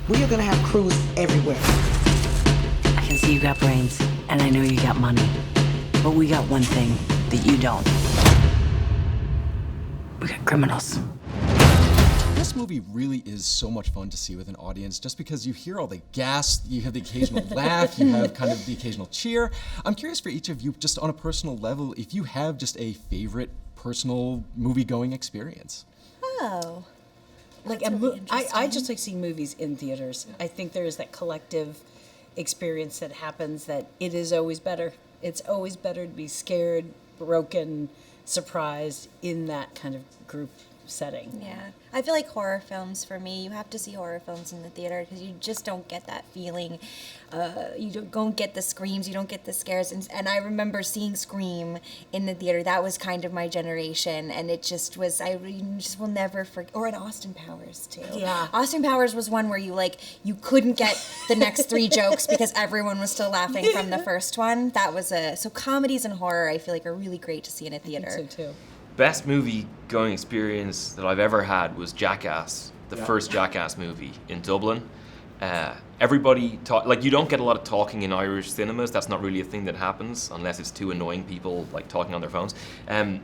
We are gonna have crews everywhere. I can see you got brains, and I know you got money. But we got one thing that you don't. We got criminals. This movie really is so much fun to see with an audience just because you hear all the gas, you have the occasional laugh, you have kind of the occasional cheer. I'm curious for each of you, just on a personal level, if you have just a favorite personal movie-going experience. Oh. Like I just like seeing movies in theaters. I think there is that collective experience that happens that it is always better. It's always better to be scared, broken, surprised in that kind of group setting. Yeah. I feel like horror films, for me, you have to see horror films in the theater because you just don't get that feeling. You don't get the screams, you don't get the scares. And I remember seeing Scream in the theater. That was kind of my generation. And it just was, I just will never forget. Or in Austin Powers, too. Yeah. Austin Powers was one where you couldn't get the next three jokes because everyone was still laughing from the first one. That was so comedies and horror, I feel like, are really great to see in a theater. I think so, too. Best movie going experience that I've ever had was Jackass, the first Jackass movie in Dublin. Everybody you don't get a lot of talking in Irish cinemas. That's not really a thing that happens unless it's two annoying people like talking on their phones. That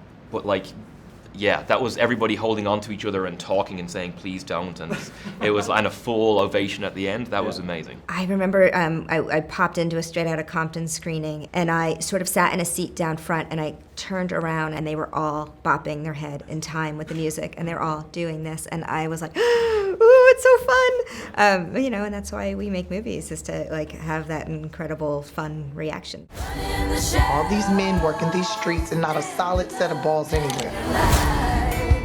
was everybody holding on to each other and talking and saying please don't, and it was a full ovation at the end. That was amazing. I remember I popped into a Straight Outta Compton screening, and I sort of sat in a seat down front, and I turned around, and they were all bopping their head in time with the music, and they're all doing this, and I was like, ooh, it's so fun! And that's why we make movies, is to have that incredible fun reaction. All these men working these streets and not a solid set of balls anywhere.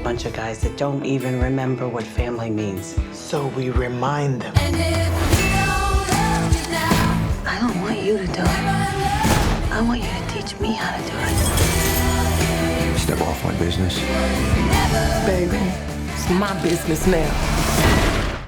Bunch of guys that don't even remember what family means. So we remind them. I don't want you to do it. I want you to teach me how to do it. Step off my business. Baby, It's my business now.